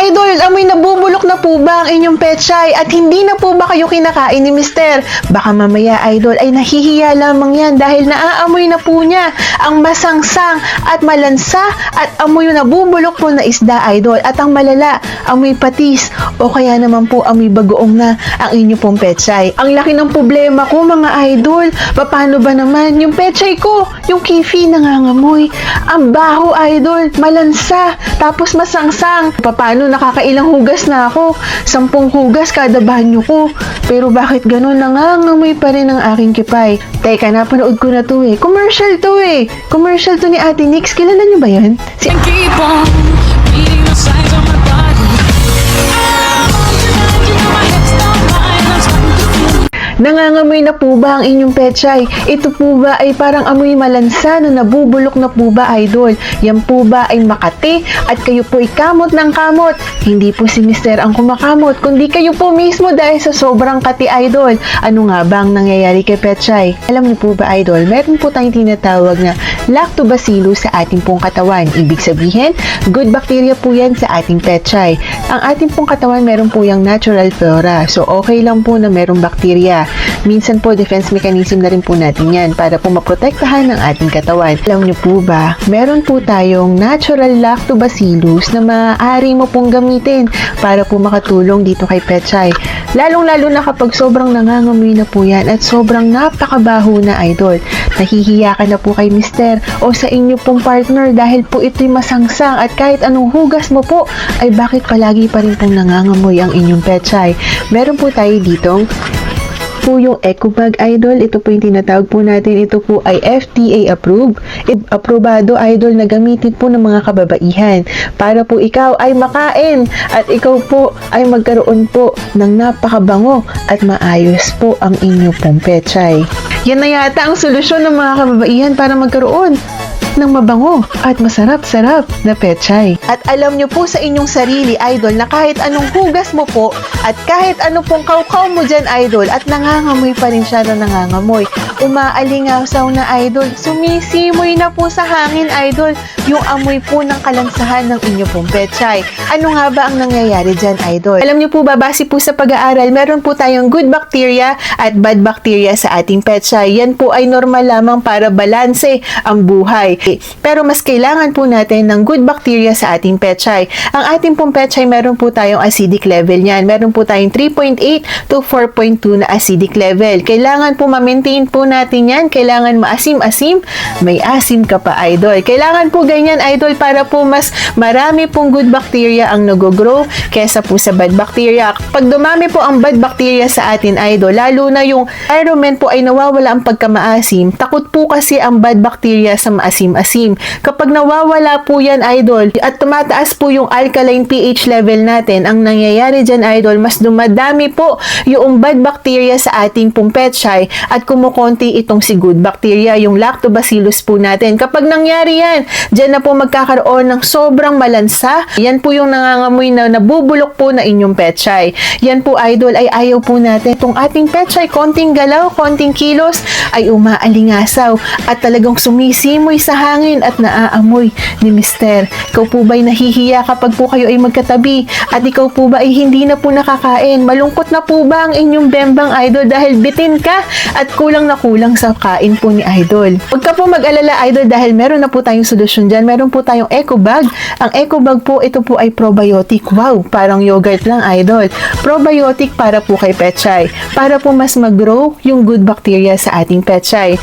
Idol, amoy nabubulok na po ba ang inyong pechay at hindi na po ba kayo kinakain ni Mister? Baka mamaya, Idol, ay nahihiya lamang yan dahil naaamoy na po niya ang masangsang at malansa at amoy nabubulok po na isda, Idol. At ang malala, amoy patis o kaya naman po amoy bagoong na ang inyong pong pechay. Ang laki ng problema ko, mga Idol. Paano ba naman yung pechay ko, yung kifi nangangamoy? Ang baho, Idol, malansa, tapos masangsang. Paano nakakailang hugas na ako? 10 hugas kada banyo ko. Pero bakit ganun nangangamoy pa rin ang aking kipay? Teka, napanood ko na to eh. Commercial to eh. Commercial to ni Ate Nix. Kilala niyo ba yan? Si Keep on beating the sides of my body. You know my hips don't lie, I'm starting to feel. Nangangamoy na po ba ang inyong pechay? Ito po ba ay parang amoy malansa na nabubulok na po ba, Idol? Yan po ba ay makati at kayo po ay kamot ng kamot? Hindi po si Mister ang kumakamot, kundi kayo po mismo dahil sa sobrang kati, Idol. Ano nga ba ang nangyayari kay pechay? Alam niyo po ba, Idol, meron po tayong tinatawag na lactobacillus sa ating pong katawan. Ibig sabihin, good bacteria po yan sa ating pechay. Ang ating pong katawan meron po yung natural flora. So, okay lang po na merong bacteria. Minsan po, defense mechanism na rin po natin yan para po maprotektahan ng ating katawan. Alam niyo po ba, meron po tayong natural lactobacillus na maaari mo pong gamitin para po makatulong dito kay pechay. Lalong-lalo na kapag sobrang nangangamoy na po yan at sobrang napakabaho na, Idol. Nahihiya ka na po kay Mister o sa inyo pong partner dahil po ito'y masangsang at kahit anong hugas mo po, ay bakit palagi pa rin pong nangangamoy ang inyong pechay. Meron po tayo ditong po yung EcoBag, Idol. Ito po yung tinatawag po natin. Ito po ay FDA approved. Aprobado, Idol, na gamitin po ng mga kababaihan para po ikaw ay makain at ikaw po ay magkaroon po ng napakabango at maayos po ang inyo pong pechay. Yan na yata ang solusyon ng mga kababaihan para magkaroon ng mabango at masarap-sarap na pechay. At alam nyo po sa inyong sarili, Idol, na kahit anong hugas mo po at kahit ano pong kaukaw mo dyan, Idol, at nangangamoy pa rin siya na nangangamoy. Umaalingasaw na, Idol. Sumisimoy na po sa hangin, Idol, yung amoy po ng kalansahan ng inyo pong pechay. Ano nga ba ang nangyayari dyan, Idol? Alam nyo po ba, base po sa pag-aaral, meron po tayong good bacteria at bad bacteria sa ating pechay. Yan po ay normal lamang para balanse ang buhay. Pero mas kailangan po natin ng good bacteria sa ating pechay. Ang ating pong pechay, meron po tayong acidic level niyan. Meron po tayong 3.8 to 4.2 na acidic level. Kailangan po ma-maintain po natin yan. Kailangan maasim-asim. May asim ka pa, Idol. Kailangan po ganyan, Idol, para po mas marami pong good bacteria ang nag-grow kesa po sa bad bacteria. Pag dumami po ang bad bacteria sa atin, Idol, lalo na yung environment po ay nawawala ang pagkamaasim, takot po kasi ang bad bacteria sa maasim-asim. Kapag nawawala po yan, Idol, at tumataas po yung alkaline pH level natin, ang nangyayari dyan, Idol, mas dumadami po yung bad bacteria sa ating pong pechay at kumukonti itong si good bacteria, yung lactobacillus po natin. Kapag nangyari yan, dyan na po magkakaroon ng sobrang malansa. Yan po yung nangangamoy na nabubulok po na inyong pechay. Yan po, Idol, ay ayaw po natin. Itong ating pechay, konting galaw, konting kilos, ay umaalingasaw at talagang sumisimoy sa hangin at naaamoy ni Mister. Ikaw po ba'y nahihiya kapag po kayo ay magkatabi at ikaw po ba ay hindi na po nakakain? Malungkot na po ba ang inyong bembang, Idol, dahil bitin ka at kulang na kulang sa kain po ni Idol? Huwag ka po mag-alala, Idol, dahil meron na po tayong solusyon dyan. Meron po tayong EcoBag. Ang EcoBag po, ito po ay probiotic. Wow, parang yogurt lang, Idol. Probiotic para po kay pechay. Para po mas mag-grow yung good bacteria sa ating pechay.